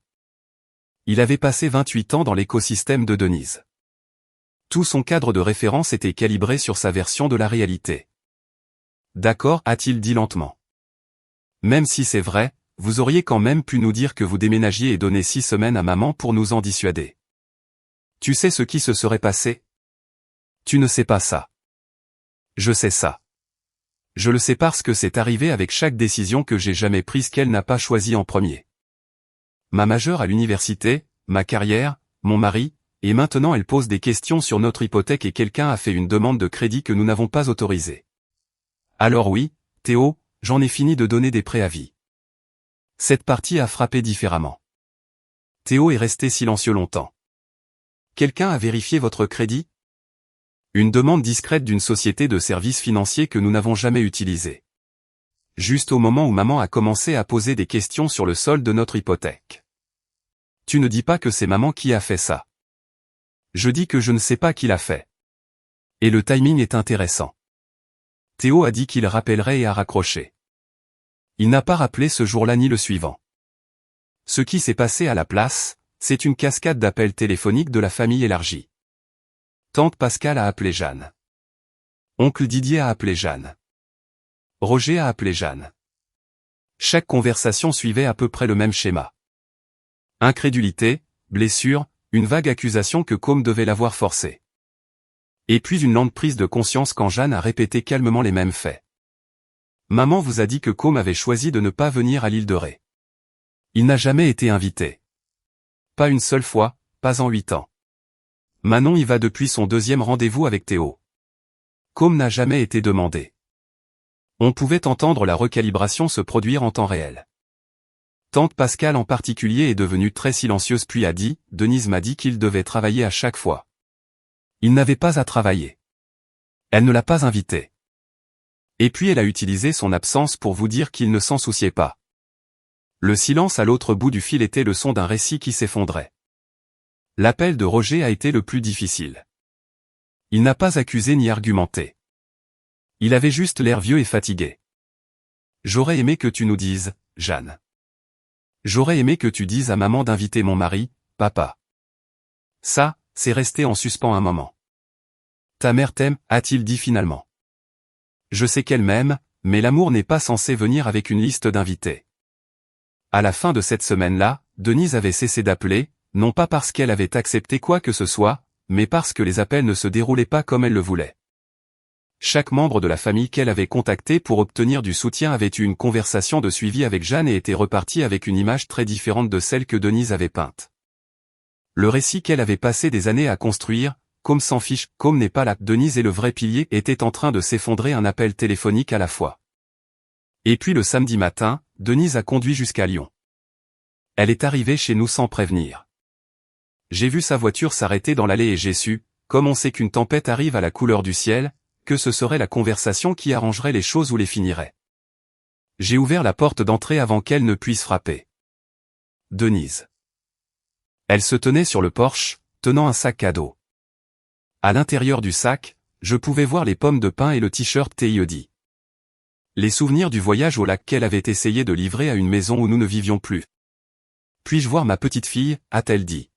Il avait passé 28 ans dans l'écosystème de Denise. Tout son cadre de référence était calibré sur sa version de la réalité. D'accord, a-t-il dit lentement. Même si c'est vrai, vous auriez quand même pu nous dire que vous déménagiez et donner 6 semaines à maman pour nous en dissuader. Tu sais ce qui se serait passé? Tu ne sais pas ça. Je sais ça. Je le sais parce que c'est arrivé avec chaque décision que j'ai jamais prise qu'elle n'a pas choisie en premier. Ma majeure à l'université, ma carrière, mon mari, et maintenant elle pose des questions sur notre hypothèque et quelqu'un a fait une demande de crédit que nous n'avons pas autorisée. Alors oui, Théo, j'en ai fini de donner des préavis. Cette partie a frappé différemment. Théo est resté silencieux longtemps. Quelqu'un a vérifié votre crédit? Une demande discrète d'une société de services financiers que nous n'avons jamais utilisée. Juste au moment où maman a commencé à poser des questions sur le solde de notre hypothèque. Tu ne dis pas que c'est maman qui a fait ça. Je dis que je ne sais pas qui l'a fait. Et le timing est intéressant. Théo a dit qu'il rappellerait et a raccroché. Il n'a pas rappelé ce jour-là ni le suivant. Ce qui s'est passé à la place, c'est une cascade d'appels téléphoniques de la famille élargie. Tante Pascale a appelé Jeanne. Oncle Didier a appelé Jeanne. Roger a appelé Jeanne. Chaque conversation suivait à peu près le même schéma. Incrédulité, blessure, une vague accusation que Com devait l'avoir forcé. Et puis une lente prise de conscience quand Jeanne a répété calmement les mêmes faits. Maman vous a dit que Com avait choisi de ne pas venir à l'île de Ré. Il n'a jamais été invité. Pas une seule fois, pas en 8 ans. Manon y va depuis son 2e rendez-vous avec Théo. Com n'a jamais été demandé. On pouvait entendre la recalibration se produire en temps réel. Tante Pascale en particulier est devenue très silencieuse puis a dit, Denise m'a dit qu'il devait travailler à chaque fois. Il n'avait pas à travailler. Elle ne l'a pas invité. Et puis elle a utilisé son absence pour vous dire qu'il ne s'en souciait pas. Le silence à l'autre bout du fil était le son d'un récit qui s'effondrait. L'appel de Roger a été le plus difficile. Il n'a pas accusé ni argumenté. Il avait juste l'air vieux et fatigué. J'aurais aimé que tu nous dises, Jeanne. J'aurais aimé que tu dises à maman d'inviter mon mari, papa. Ça, c'est resté en suspens un moment. Ta mère t'aime, a-t-il dit finalement. Je sais qu'elle m'aime, mais l'amour n'est pas censé venir avec une liste d'invités. À la fin de cette semaine-là, Denise avait cessé d'appeler, non pas parce qu'elle avait accepté quoi que ce soit, mais parce que les appels ne se déroulaient pas comme elle le voulait. Chaque membre de la famille qu'elle avait contacté pour obtenir du soutien avait eu une conversation de suivi avec Jeanne et était reparti avec une image très différente de celle que Denise avait peinte. Le récit qu'elle avait passé des années à construire, comme s'en fiche, comme n'est pas là, Denise est le vrai pilier, était en train de s'effondrer un appel téléphonique à la fois. Et puis le samedi matin, Denise a conduit jusqu'à Lyon. Elle est arrivée chez nous sans prévenir. J'ai vu sa voiture s'arrêter dans l'allée et j'ai su, comme on sait qu'une tempête arrive à la couleur du ciel, que ce serait la conversation qui arrangerait les choses ou les finirait. J'ai ouvert la porte d'entrée avant qu'elle ne puisse frapper. Denise. Elle se tenait sur le porche, tenant un sac à dos. À l'intérieur du sac, je pouvais voir les pommes de pin et le t-shirt TIED. Les souvenirs du voyage au lac qu'elle avait essayé de livrer à une maison où nous ne vivions plus. Puis-je voir ma petite fille, a-t-elle dit.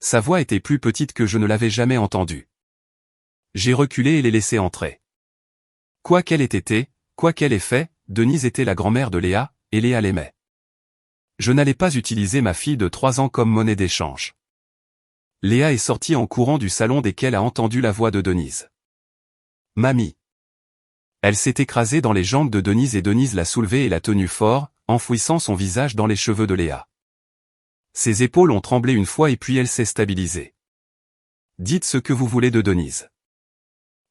Sa voix était plus petite que je ne l'avais jamais entendue. J'ai reculé et l'ai laissée entrer. Quoi qu'elle ait été, quoi qu'elle ait fait, Denise était la grand-mère de Léa, et Léa l'aimait. Je n'allais pas utiliser ma fille de 3 ans comme monnaie d'échange. Léa est sortie en courant du salon dès qu'elle a entendu la voix de Denise. Mamie. Elle s'est écrasée dans les jambes de Denise et Denise l'a soulevée et l'a tenue fort, enfouissant son visage dans les cheveux de Léa. Ses épaules ont tremblé une fois et puis elle s'est stabilisée. Dites ce que vous voulez de Denise.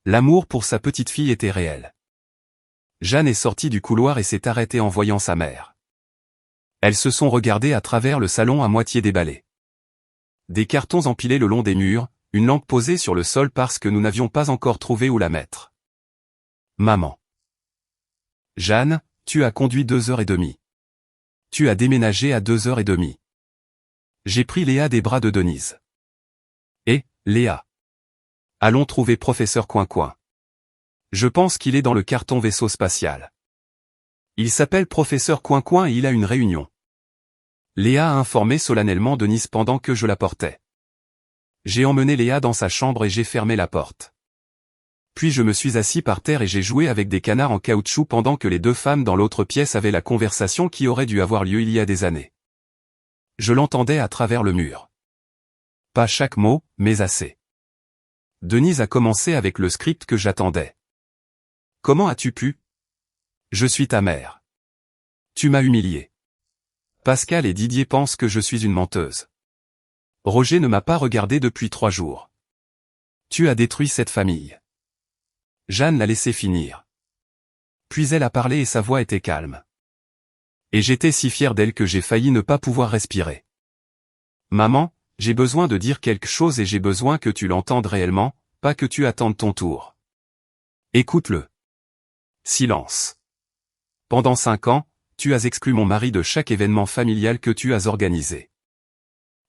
L'amour pour sa petite fille était réel. Jeanne est sortie du couloir et s'est arrêtée en voyant sa mère. Elles se sont regardées à travers le salon à moitié déballé. Des cartons empilés le long des murs, une lampe posée sur le sol parce que nous n'avions pas encore trouvé où la mettre. Maman. Jeanne, tu as conduit 2h30. Tu as déménagé à 2h30. J'ai pris Léa des bras de Denise. Et, Léa. Allons trouver professeur Coin-Coin. Je pense qu'il est dans le carton vaisseau spatial. Il s'appelle professeur Coin-Coin et il a une réunion. Léa a informé solennellement Denise pendant que je la portais. J'ai emmené Léa dans sa chambre et j'ai fermé la porte. Puis je me suis assis par terre et j'ai joué avec des canards en caoutchouc pendant que les deux femmes dans l'autre pièce avaient la conversation qui aurait dû avoir lieu il y a des années. Je l'entendais à travers le mur. Pas chaque mot, mais assez. Denise a commencé avec le script que j'attendais. Comment as-tu pu? Je suis ta mère. Tu m'as humilié. Pascal et Didier pensent que je suis une menteuse. Roger ne m'a pas regardé depuis 3 jours. Tu as détruit cette famille. Jeanne l'a laissé finir. Puis elle a parlé et sa voix était calme. Et j'étais si fier d'elle que j'ai failli ne pas pouvoir respirer. Maman, j'ai besoin de dire quelque chose et j'ai besoin que tu l'entendes réellement, pas que tu attendes ton tour. Écoute-le. Silence. Pendant 5 ans, tu as exclu mon mari de chaque événement familial que tu as organisé.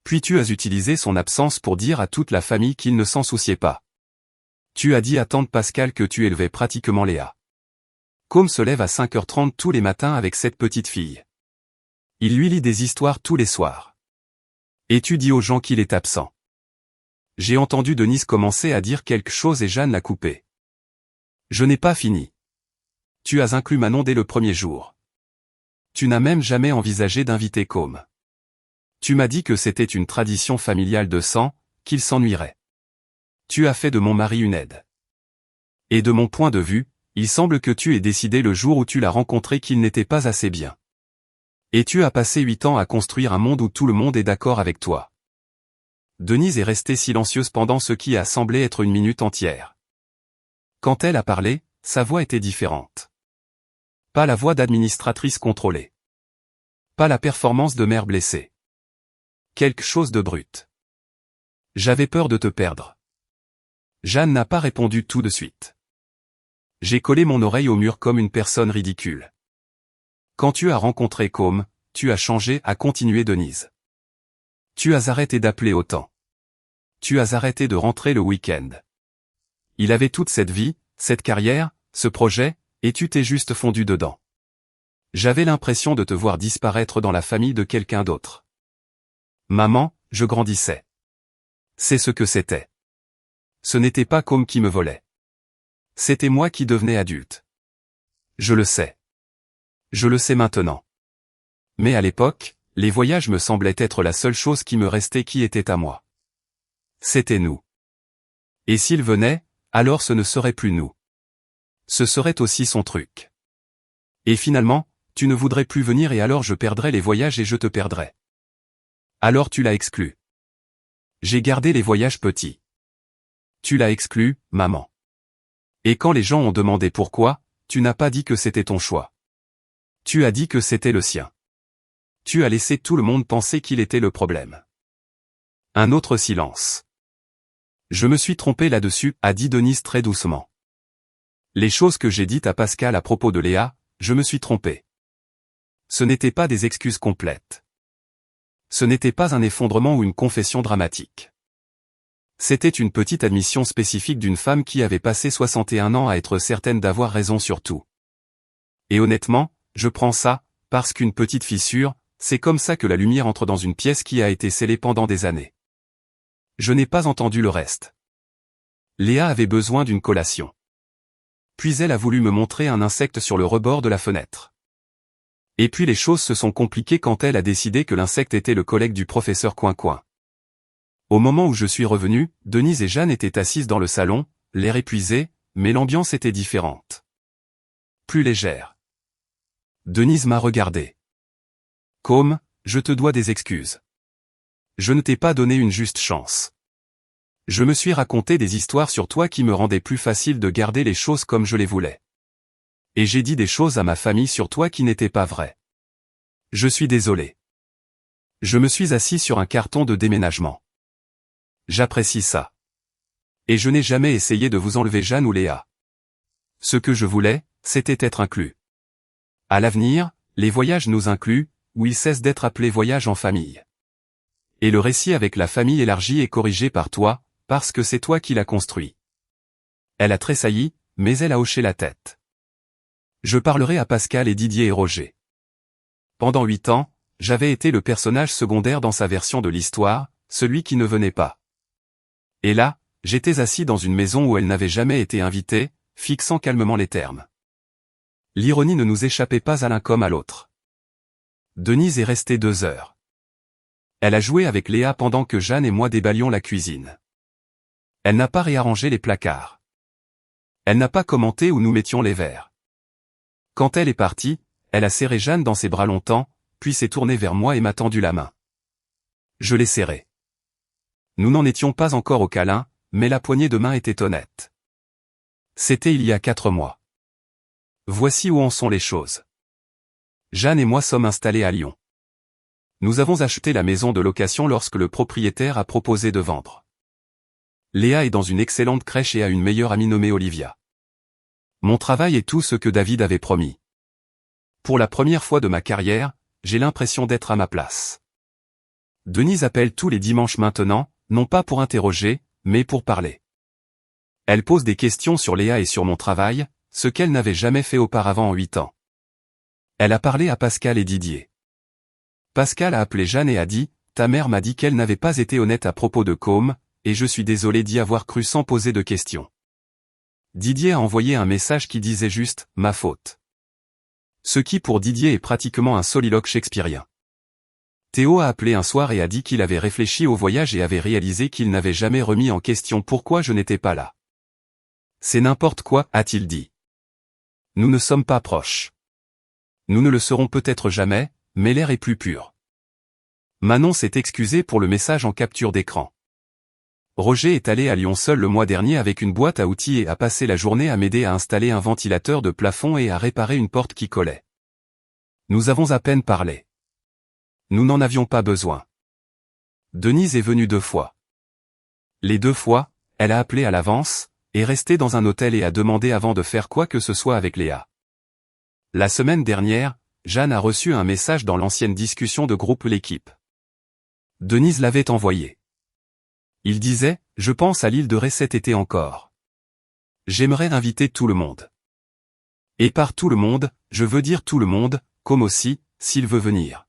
Puis tu as utilisé son absence pour dire à toute la famille qu'il ne s'en souciait pas. Tu as dit à tante Pascal que tu élevais pratiquement Léa. Côme se lève à 5h30 tous les matins avec cette petite fille. Il lui lit des histoires tous les soirs. Et tu dis aux gens qu'il est absent. J'ai entendu Denise commencer à dire quelque chose et Jeanne l'a coupé. Je n'ai pas fini. Tu as inclus Manon dès le premier jour. Tu n'as même jamais envisagé d'inviter Côme. Tu m'as dit que c'était une tradition familiale de sang, qu'il s'ennuierait. Tu as fait de mon mari une aide. Et de mon point de vue, il semble que tu aies décidé le jour où tu l'as rencontré qu'il n'était pas assez bien. Et tu as passé 8 ans à construire un monde où tout le monde est d'accord avec toi. Denise est restée silencieuse pendant ce qui a semblé être une minute entière. Quand elle a parlé, sa voix était différente. Pas la voix d'administratrice contrôlée. Pas la performance de mère blessée. Quelque chose de brut. J'avais peur de te perdre. Jeanne n'a pas répondu tout de suite. J'ai collé mon oreille au mur comme une personne ridicule. Quand tu as rencontré Côme, tu as changé, a continué Denise. Tu as arrêté d'appeler autant. Tu as arrêté de rentrer le week-end. Il avait toute cette vie, cette carrière, ce projet, et tu t'es juste fondu dedans. J'avais l'impression de te voir disparaître dans la famille de quelqu'un d'autre. Maman, je grandissais. C'est ce que c'était. Ce n'était pas Côme qui me volait. C'était moi qui devenais adulte. Je le sais. Je le sais maintenant. Mais à l'époque, les voyages me semblaient être la seule chose qui me restait qui était à moi. C'était nous. Et s'il venait, alors ce ne serait plus nous. Ce serait aussi son truc. Et finalement, tu ne voudrais plus venir et alors je perdrais les voyages et je te perdrais. Alors tu l'as exclu. J'ai gardé les voyages petits. Tu l'as exclu, maman. Et quand les gens ont demandé pourquoi, tu n'as pas dit que c'était ton choix. Tu as dit que c'était le sien. Tu as laissé tout le monde penser qu'il était le problème. Un autre silence. Je me suis trompé là-dessus, a dit Denise très doucement. Les choses que j'ai dites à Pascal à propos de Léa, je me suis trompé. Ce n'étaient pas des excuses complètes. Ce n'était pas un effondrement ou une confession dramatique. C'était une petite admission spécifique d'une femme qui avait passé 61 ans à être certaine d'avoir raison sur tout. Et honnêtement, je prends ça, parce qu'une petite fissure, c'est comme ça que la lumière entre dans une pièce qui a été scellée pendant des années. Je n'ai pas entendu le reste. Léa avait besoin d'une collation. Puis elle a voulu me montrer un insecte sur le rebord de la fenêtre. Et puis les choses se sont compliquées quand elle a décidé que l'insecte était le collègue du professeur Coin-Coin. Au moment où je suis revenu, Denise et Jeanne étaient assises dans le salon, l'air épuisé, mais l'ambiance était différente. Plus légère. Denise m'a regardé. Côme, je te dois des excuses. Je ne t'ai pas donné une juste chance. Je me suis raconté des histoires sur toi qui me rendaient plus facile de garder les choses comme je les voulais. Et j'ai dit des choses à ma famille sur toi qui n'étaient pas vraies. Je suis désolé. Je me suis assis sur un carton de déménagement. J'apprécie ça. Et je n'ai jamais essayé de vous enlever Jeanne ou Léa. Ce que je voulais, c'était être inclus. À l'avenir, les voyages nous incluent, ou ils cessent d'être appelés voyages en famille. Et le récit avec la famille élargie est corrigé par toi, parce que c'est toi qui l'as construit. Elle a tressailli, mais elle a hoché la tête. Je parlerai à Pascal et Didier et Roger. Pendant 8 ans, j'avais été le personnage secondaire dans sa version de l'histoire, celui qui ne venait pas. Et là, j'étais assis dans une maison où elle n'avait jamais été invitée, fixant calmement les termes. L'ironie ne nous échappait pas à l'un comme à l'autre. Denise est restée 2 heures. Elle a joué avec Léa pendant que Jeanne et moi déballions la cuisine. Elle n'a pas réarrangé les placards. Elle n'a pas commenté où nous mettions les verres. Quand elle est partie, elle a serré Jeanne dans ses bras longtemps, puis s'est tournée vers moi et m'a tendu la main. Je l'ai serrée. Nous n'en étions pas encore au câlin, mais la poignée de main était honnête. C'était il y a 4 mois. Voici où en sont les choses. Jeanne et moi sommes installés à Lyon. Nous avons acheté la maison de location lorsque le propriétaire a proposé de vendre. Léa est dans une excellente crèche et a une meilleure amie nommée Olivia. Mon travail est tout ce que David avait promis. Pour la première fois de ma carrière, j'ai l'impression d'être à ma place. Denise appelle tous les dimanches maintenant, non pas pour interroger, mais pour parler. Elle pose des questions sur Léa et sur mon travail, ce qu'elle n'avait jamais fait auparavant en 8 ans. Elle a parlé à Pascal et Didier. Pascal a appelé Jeanne et a dit « Ta mère m'a dit qu'elle n'avait pas été honnête à propos de Com, et je suis désolé d'y avoir cru sans poser de questions. » Didier a envoyé un message qui disait juste « Ma faute ». Ce qui pour Didier est pratiquement un soliloque shakespearien. Théo a appelé un soir et a dit qu'il avait réfléchi au voyage et avait réalisé qu'il n'avait jamais remis en question pourquoi je n'étais pas là. C'est n'importe quoi, a-t-il dit. Nous ne sommes pas proches. Nous ne le serons peut-être jamais, mais l'air est plus pur. Manon s'est excusée pour le message en capture d'écran. Roger est allé à Lyon seul le mois dernier avec une boîte à outils et a passé la journée à m'aider à installer un ventilateur de plafond et à réparer une porte qui collait. Nous avons à peine parlé. Nous n'en avions pas besoin. Denise est venue 2 fois. Les 2 fois, elle a appelé à l'avance, est restée dans un hôtel et a demandé avant de faire quoi que ce soit avec Léa. La semaine dernière, Jeanne a reçu un message dans l'ancienne discussion de groupe L'équipe. Denise l'avait envoyé. Il disait « Je pense à l'île de Ré cet été encore. J'aimerais inviter tout le monde. » Et par tout le monde, je veux dire tout le monde, comme aussi, s'il veut venir.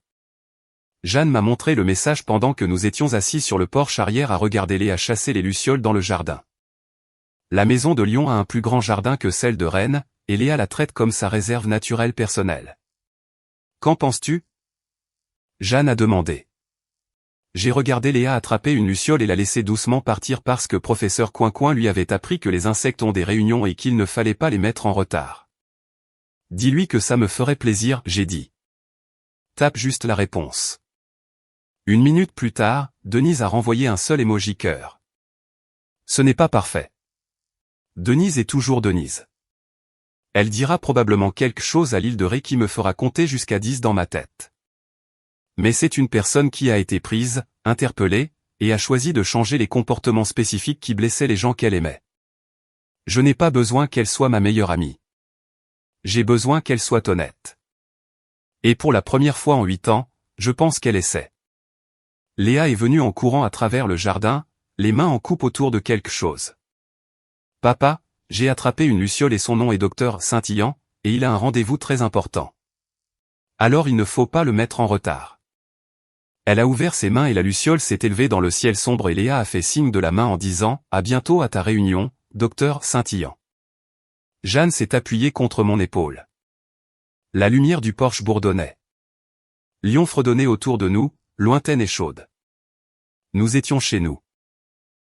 Jeanne m'a montré le message pendant que nous étions assis sur le porche arrière à regarder Léa chasser les lucioles dans le jardin. La maison de Lyon a un plus grand jardin que celle de Rennes, et Léa la traite comme sa réserve naturelle personnelle. Qu'en penses-tu ? Jeanne a demandé. J'ai regardé Léa attraper une luciole et la laisser doucement partir parce que professeur Coincoin lui avait appris que les insectes ont des réunions et qu'il ne fallait pas les mettre en retard. Dis-lui que ça me ferait plaisir, j'ai dit. Tape juste la réponse. 1 minute plus tard, Denise a renvoyé un seul emoji cœur. Ce n'est pas parfait. Denise est toujours Denise. Elle dira probablement quelque chose à l'île de Ré qui me fera compter jusqu'à 10 dans ma tête. Mais c'est une personne qui a été prise, interpellée, et a choisi de changer les comportements spécifiques qui blessaient les gens qu'elle aimait. Je n'ai pas besoin qu'elle soit ma meilleure amie. J'ai besoin qu'elle soit honnête. Et pour la première fois en 8 ans, je pense qu'elle essaie. Léa est venue en courant à travers le jardin, les mains en coupe autour de quelque chose. Papa, j'ai attrapé une luciole et son nom est Docteur Scintillant, et il a un rendez-vous très important. Alors il ne faut pas le mettre en retard. Elle a ouvert ses mains et la luciole s'est élevée dans le ciel sombre et Léa a fait signe de la main en disant « À bientôt à ta réunion, Docteur Scintillant ». Jeanne s'est appuyée contre mon épaule. La lumière du porche bourdonnait. Lyon fredonnait autour de nous, lointaine et chaude. Nous étions chez nous.